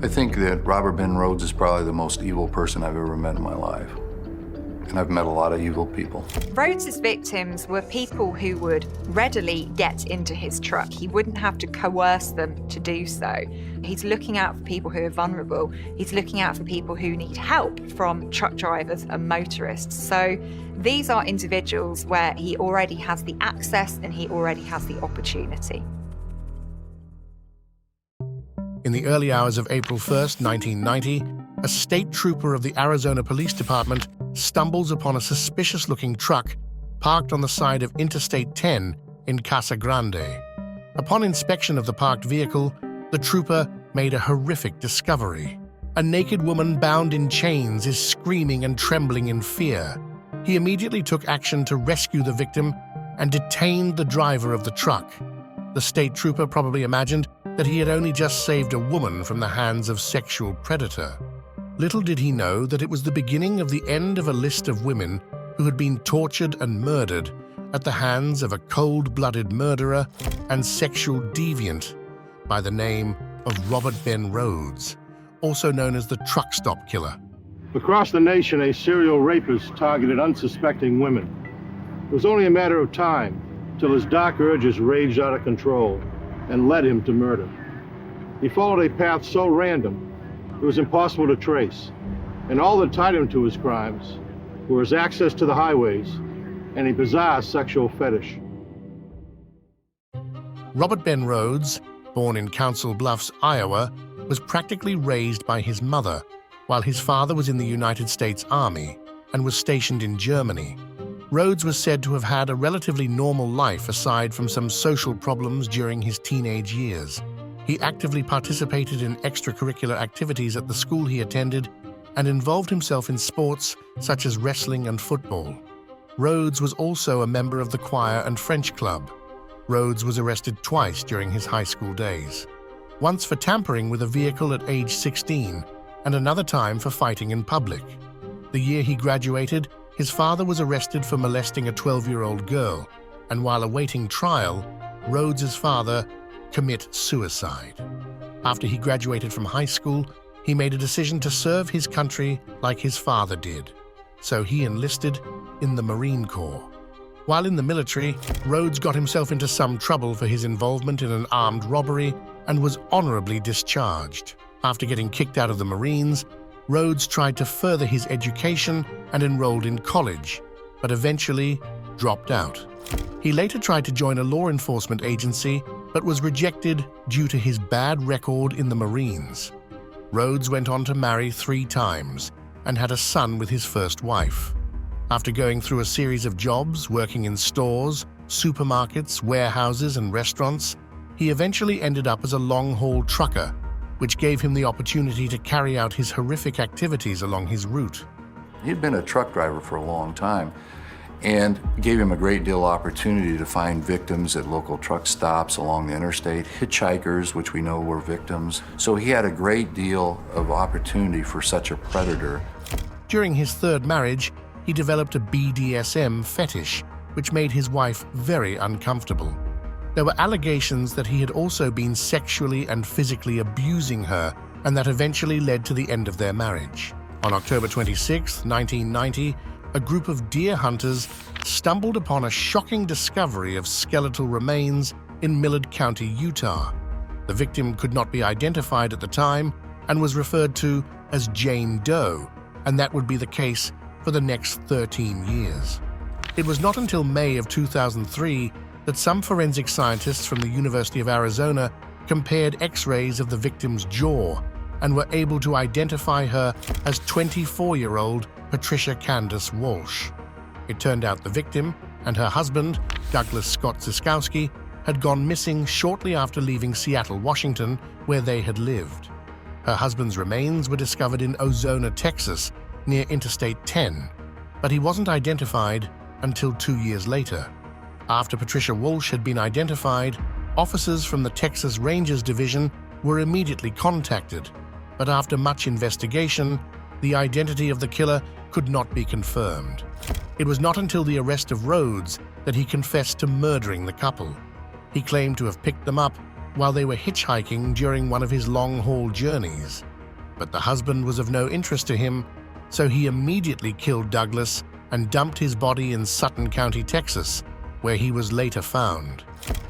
I think that Robert Ben Rhoades is probably the most evil person I've ever met in my life. And I've met a lot of evil people. Rhoades' victims were people who would readily get into his truck. He wouldn't have to coerce them to do so. He's looking out for people who are vulnerable. He's looking out for people who need help from truck drivers and motorists. So these are individuals where he already has the access and he already has the opportunity. In the early hours of April 1st, 1990, a state trooper of the Arizona Police Department stumbles upon a suspicious-looking truck parked on the side of Interstate 10 in Casa Grande. Upon inspection of the parked vehicle, the trooper made a horrific discovery. A naked woman bound in chains is screaming and trembling in fear. He immediately took action to rescue the victim and detained the driver of the truck. The state trooper probably imagined that he had only just saved a woman from the hands of sexual predator. Little did he know that it was the beginning of the end of a list of women who had been tortured and murdered at the hands of a cold-blooded murderer and sexual deviant by the name of Robert Ben Rhoades, also known as the truck stop killer. Across the nation, a serial rapist targeted unsuspecting women. It was only a matter of time till his dark urges raged out of control and led him to murder. He followed a path so random it was impossible to trace, and all that tied him to his crimes were his access to the highways and a bizarre sexual fetish. Robert Ben Rhoades, born in Council Bluffs, Iowa, was practically raised by his mother, while his father was in the United States Army and was stationed in Germany. Rhoades was said to have had a relatively normal life aside from some social problems during his teenage years. He actively participated in extracurricular activities at the school he attended and involved himself in sports such as wrestling and football. Rhoades was also a member of the choir and French club. Rhoades was arrested twice during his high school days. Once for tampering with a vehicle at age 16, and another time for fighting in public. The year he graduated, his father was arrested for molesting a 12-year-old girl, and while awaiting trial, Rhoades' father commit suicide. After he graduated from high school, he made a decision to serve his country like his father did. So he enlisted in the Marine Corps. While in the military, Rhoades got himself into some trouble for his involvement in an armed robbery and was honorably discharged. After getting kicked out of the Marines, Rhoades tried to further his education and enrolled in college, but eventually dropped out. He later tried to join a law enforcement agency, but was rejected due to his bad record in the Marines. Rhoades went on to marry 3 times and had a son with his first wife. After going through a series of jobs, working in stores, supermarkets, warehouses, and restaurants, he eventually ended up as a long-haul trucker, which gave him the opportunity to carry out his horrific activities along his route. He'd been a truck driver for a long time, and gave him a great deal of opportunity to find victims at local truck stops along the interstate, hitchhikers, which we know were victims. So he had a great deal of opportunity for such a predator. During his 3rd marriage, he developed a BDSM fetish, which made his wife very uncomfortable. There were allegations that he had also been sexually and physically abusing her, and that eventually led to the end of their marriage. On October 26, 1990, a group of deer hunters stumbled upon a shocking discovery of skeletal remains in Millard County, Utah. The victim could not be identified at the time and was referred to as Jane Doe, and that would be the case for the next 13 years. It was not until May of 2003 that some forensic scientists from the University of Arizona compared X-rays of the victim's jaw and were able to identify her as 24-year-old Patricia Candace Walsh. It turned out the victim and her husband, Douglas Scott Ziskowski, had gone missing shortly after leaving Seattle, Washington, where they had lived. Her husband's remains were discovered in Ozona, Texas, near Interstate 10, but he wasn't identified until 2 years later. After Patricia Walsh had been identified, officers from the Texas Rangers Division were immediately contacted, but after much investigation, the identity of the killer could not be confirmed. It was not until the arrest of Rhoades that he confessed to murdering the couple. He claimed to have picked them up while they were hitchhiking during one of his long-haul journeys. But the husband was of no interest to him, so he immediately killed Douglas and dumped his body in Sutton County, Texas, where he was later found.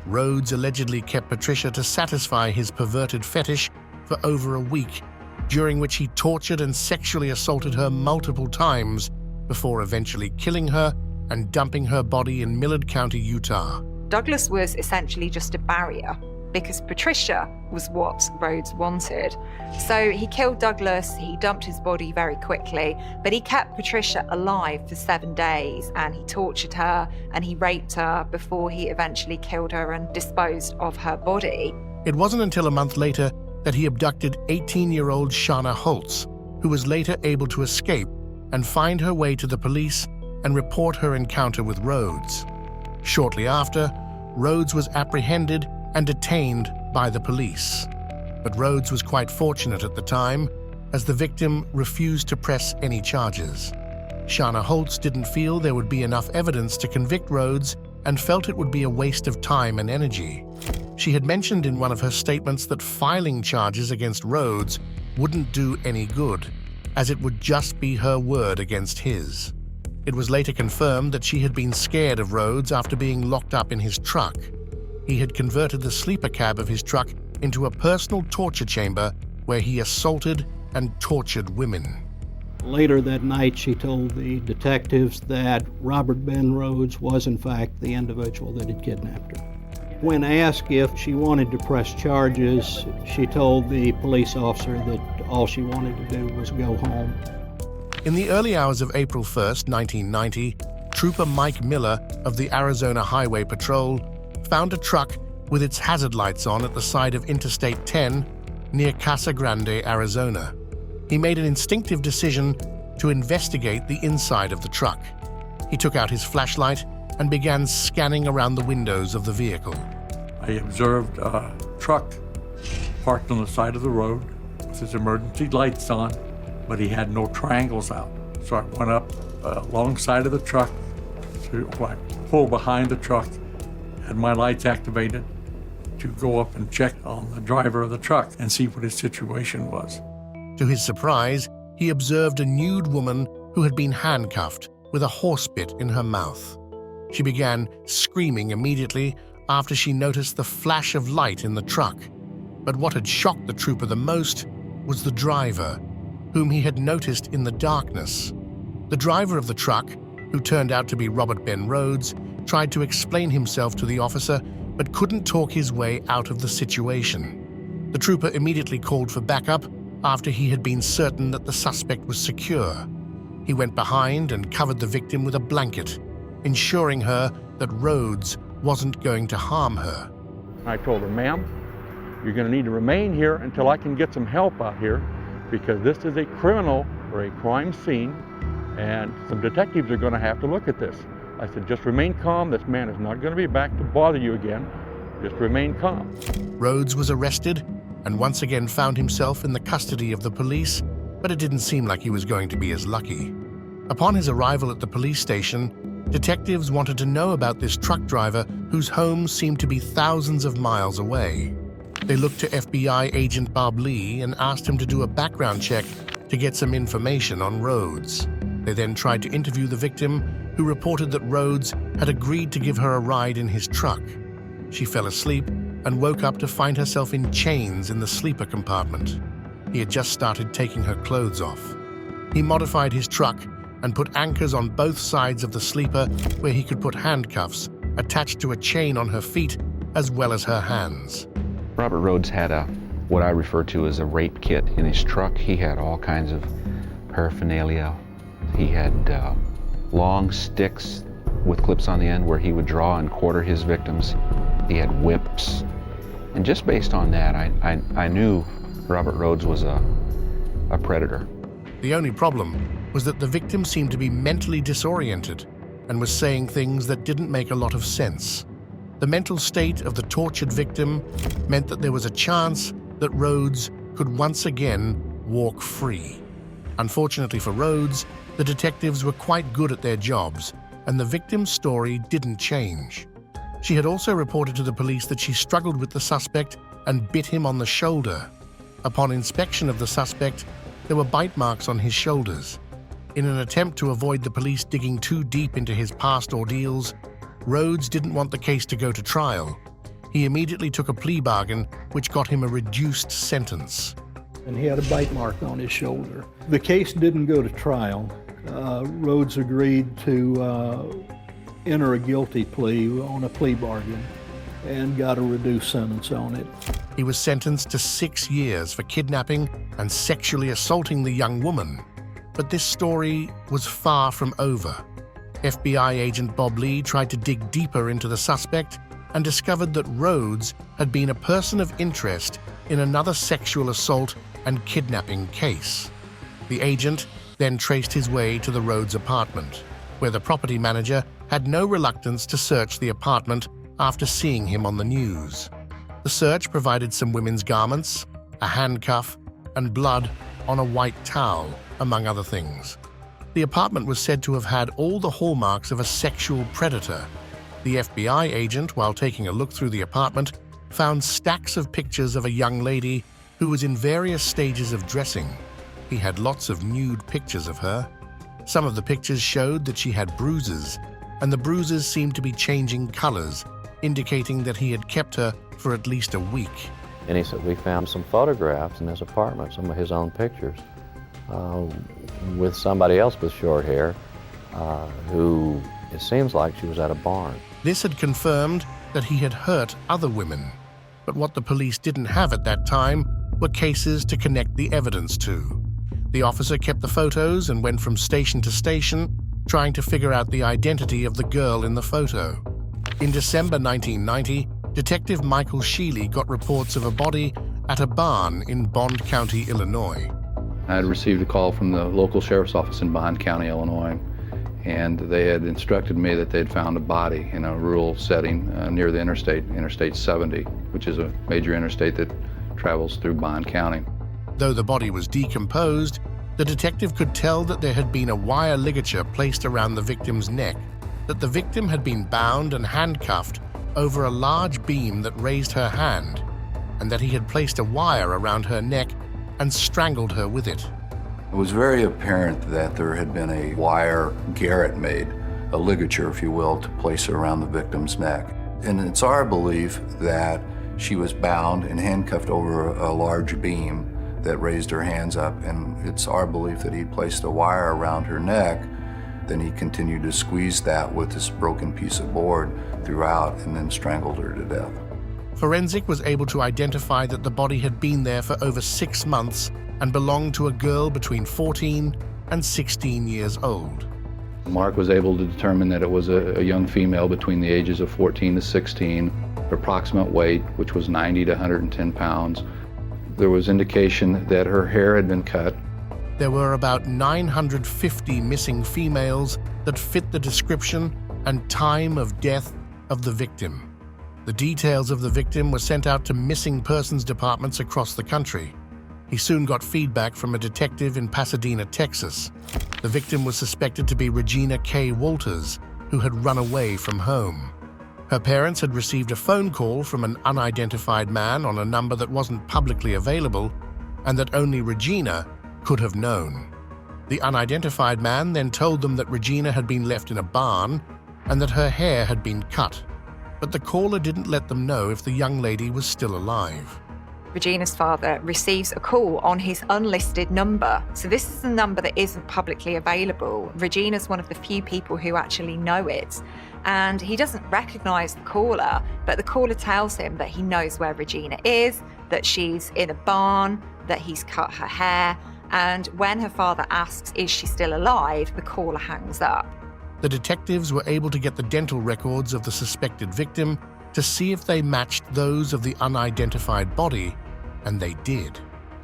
Rhoades allegedly kept Patricia to satisfy his perverted fetish for over a week, during which he tortured and sexually assaulted her multiple times before eventually killing her and dumping her body in Millard County, Utah. Douglas was essentially just a barrier because Patricia was what Rhoades wanted. So he killed Douglas, he dumped his body very quickly, but he kept Patricia alive for 7 days, and he tortured her and he raped her before he eventually killed her and disposed of her body. It wasn't until a month later that he abducted 18-year-old Shauna Holtz, who was later able to escape and find her way to the police and report her encounter with Rhoades. Shortly after, Rhoades was apprehended and detained by the police. But Rhoades was quite fortunate at the time, as the victim refused to press any charges. Shauna Holtz didn't feel there would be enough evidence to convict Rhoades and felt it would be a waste of time and energy. She had mentioned in one of her statements that filing charges against Rhoades wouldn't do any good, as it would just be her word against his. It was later confirmed that she had been scared of Rhoades after being locked up in his truck. He had converted the sleeper cab of his truck into a personal torture chamber where he assaulted and tortured women. Later that night, she told the detectives that Robert Ben Rhoades was in fact the individual that had kidnapped her. When asked if she wanted to press charges, she told the police officer that all she wanted to do was go home. In the early hours of April 1st, 1990, Trooper Mike Miller of the Arizona Highway Patrol found a truck with its hazard lights on at the side of Interstate 10 near Casa Grande, Arizona. He made an instinctive decision to investigate the inside of the truck. He took out his flashlight and began scanning around the windows of the vehicle. I observed a truck parked on the side of the road with his emergency lights on, but he had no triangles out. So I went up alongside of the truck, to pull behind the truck, had my lights activated to go up and check on the driver of the truck and see what his situation was. To his surprise, he observed a nude woman who had been handcuffed with a horse bit in her mouth. She began screaming immediately after she noticed the flash of light in the truck. But what had shocked the trooper the most was the driver, whom he had noticed in the darkness. The driver of the truck, who turned out to be Robert Ben Rhoades, tried to explain himself to the officer but couldn't talk his way out of the situation. The trooper immediately called for backup after he had been certain that the suspect was secure. He went behind and covered the victim with a blanket, ensuring her that Rhoades wasn't going to harm her. I told her, ma'am, you're going to need to remain here until I can get some help out here, because this is a criminal or a crime scene, and some detectives are going to have to look at this. I said, just remain calm. This man is not going to be back to bother you again. Just remain calm. Rhoades was arrested and once again found himself in the custody of the police, but it didn't seem like he was going to be as lucky. Upon his arrival at the police station, detectives wanted to know about this truck driver whose home seemed to be thousands of miles away. They looked to FBI agent Bob Lee and asked him to do a background check to get some information on Rhoades. They then tried to interview the victim, who reported that Rhoades had agreed to give her a ride in his truck. She fell asleep and woke up to find herself in chains in the sleeper compartment. He had just started taking her clothes off. He modified his truck and put anchors on both sides of the sleeper where he could put handcuffs attached to a chain on her feet as well as her hands. Robert Rhoades had what I refer to as a rape kit in his truck. He had all kinds of paraphernalia. He had long sticks with clips on the end where he would draw and quarter his victims. He had whips. And just based on that, I knew Robert Rhoades was a predator. The only problem was that the victim seemed to be mentally disoriented and was saying things that didn't make a lot of sense. The mental state of the tortured victim meant that there was a chance that Rhoades could once again walk free. Unfortunately for Rhoades, the detectives were quite good at their jobs, and the victim's story didn't change. She had also reported to the police that she struggled with the suspect and bit him on the shoulder. Upon inspection of the suspect, there were bite marks on his shoulders. In an attempt to avoid the police digging too deep into his past ordeals, Rhoades didn't want the case to go to trial. He immediately took a plea bargain, which got him a reduced sentence. And he had a bite mark on his shoulder. The case didn't go to trial. Rhoades agreed to enter a guilty plea on a plea bargain and got a reduced sentence on it. He was sentenced to 6 years for kidnapping and sexually assaulting the young woman. But this story was far from over. FBI agent Bob Lee tried to dig deeper into the suspect and discovered that Rhoades had been a person of interest in another sexual assault and kidnapping case. The agent then traced his way to the Rhoades apartment, where the property manager had no reluctance to search the apartment after seeing him on the news. The search provided some women's garments, a handcuff, and blood on a white towel, among other things. The apartment was said to have had all the hallmarks of a sexual predator. The FBI agent, while taking a look through the apartment, found stacks of pictures of a young lady who was in various stages of dressing. He had lots of nude pictures of her. Some of the pictures showed that she had bruises, and the bruises seemed to be changing colors, indicating that he had kept her for at least a week. And he said, we found some photographs in his apartment, some of his own pictures, with somebody else with short hair, who it seems like she was at a barn. This had confirmed that he had hurt other women, but what the police didn't have at that time were cases to connect the evidence to. The officer kept the photos and went from station to station, trying to figure out the identity of the girl in the photo. In December 1990, Detective Michael Sheely got reports of a body at a barn in Bond County, Illinois. I had received a call from the local sheriff's office in Bond County, Illinois, and they had instructed me that they'd found a body in a rural setting near the Interstate 70, which is a major interstate that travels through Bond County. Though the body was decomposed, the detective could tell that there had been a wire ligature placed around the victim's neck, that the victim had been bound and handcuffed over a large beam that raised her hand, and that he had placed a wire around her neck and strangled her with it. It was very apparent that there had been a wire garrote made, a ligature, if you will, to place around the victim's neck. And it's our belief that she was bound and handcuffed over a large beam that raised her hands up, and it's our belief that he placed a wire around her neck. Then he continued to squeeze that with this broken piece of board throughout and then strangled her to death. Forensic was able to identify that the body had been there for over 6 months and belonged to a girl between 14 and 16 years old. Mark was able to determine that it was a young female between the ages of 14 to 16, her approximate weight, which was 90 to 110 pounds. There was indication that her hair had been cut. There were about 950 missing females that fit the description and time of death of the victim. The details of the victim were sent out to missing persons departments across the country. He soon got feedback from a detective in Pasadena, Texas. The victim was suspected to be Regina K. Walters, who had run away from home. Her parents had received a phone call from an unidentified man on a number that wasn't publicly available and that only Regina could have known. The unidentified man then told them that Regina had been left in a barn and that her hair had been cut, but the caller didn't let them know if the young lady was still alive. Regina's father receives a call on his unlisted number. So this is a number that isn't publicly available. Regina's one of the few people who actually know it. And he doesn't recognize the caller, but the caller tells him that he knows where Regina is, that she's in a barn, that he's cut her hair. And when her father asks, is she still alive, the caller hangs up. The detectives were able to get the dental records of the suspected victim to see if they matched those of the unidentified body, and they did.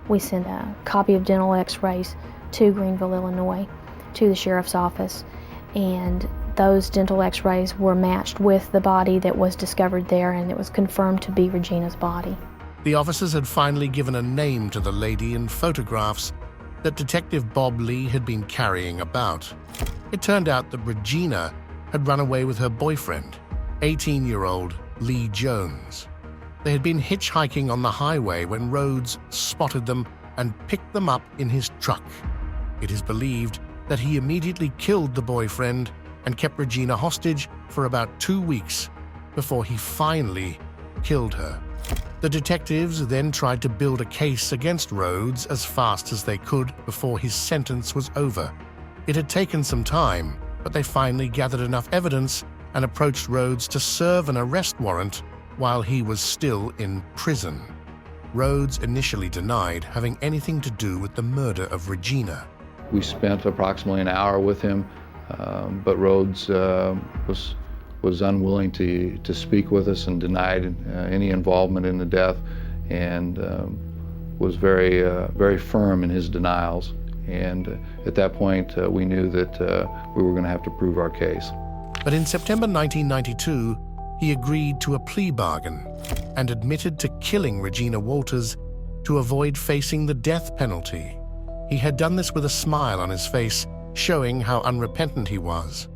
We sent a copy of dental x-rays to Greenville, Illinois, to the sheriff's office, and those dental x-rays were matched with the body that was discovered there, and it was confirmed to be Regina's body. The officers had finally given a name to the lady in photographs that Detective Bob Lee had been carrying about. It turned out that Regina had run away with her boyfriend, 18-year-old Lee Jones. They had been hitchhiking on the highway when Rhoades spotted them and picked them up in his truck. It is believed that he immediately killed the boyfriend and kept Regina hostage for about 2 weeks before he finally killed her. The detectives then tried to build a case against Rhoades as fast as they could before his sentence was over. It had taken some time, but they finally gathered enough evidence and approached Rhoades to serve an arrest warrant while he was still in prison. Rhoades initially denied having anything to do with the murder of Regina. We spent approximately an hour with him, but Rhoades was unwilling to speak with us and denied any involvement in the death, and was very firm in his denials. And at that point, we knew that we were going to have to prove our case. But in September 1992, he agreed to a plea bargain and admitted to killing Regina Walters to avoid facing the death penalty. He had done this with a smile on his face, showing how unrepentant he was.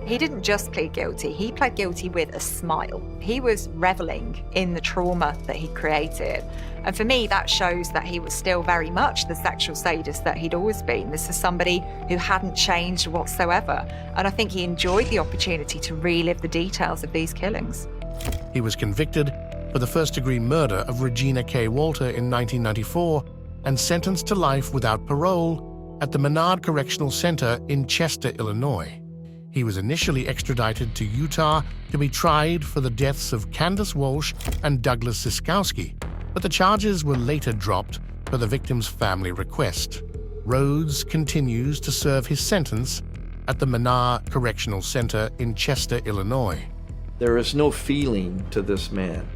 He didn't just plead guilty, he pled guilty with a smile. He was reveling in the trauma that he created. And for me, that shows that he was still very much the sexual sadist that he'd always been. This is somebody who hadn't changed whatsoever. And I think he enjoyed the opportunity to relive the details of these killings. He was convicted for the first-degree murder of Regina K. Walter in 1994 and sentenced to life without parole at the Menard Correctional Center in Chester, Illinois. He was initially extradited to Utah to be tried for the deaths of Candace Walsh and Douglas Siskowski, but the charges were later dropped per the victim's family request. Rhoades continues to serve his sentence at the Menard Correctional Center in Chester, Illinois. There is no feeling to this man.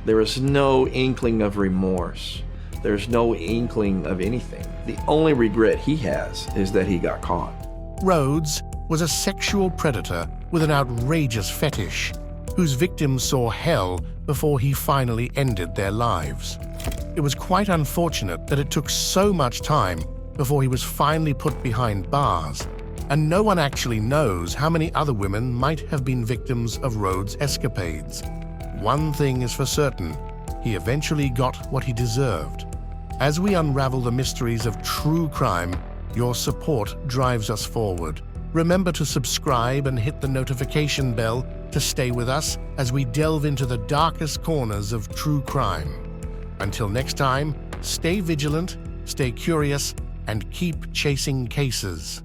There is no inkling of remorse. There's no inkling of anything. The only regret he has is that he got caught. Rhoades was a sexual predator with an outrageous fetish, whose victims saw hell before he finally ended their lives. It was quite unfortunate that it took so much time before he was finally put behind bars, and no one actually knows how many other women might have been victims of Rhoades' escapades. One thing is for certain, he eventually got what he deserved. As we unravel the mysteries of true crime, your support drives us forward. Remember to subscribe and hit the notification bell to stay with us as we delve into the darkest corners of true crime. Until next time, stay vigilant, stay curious, and keep chasing cases.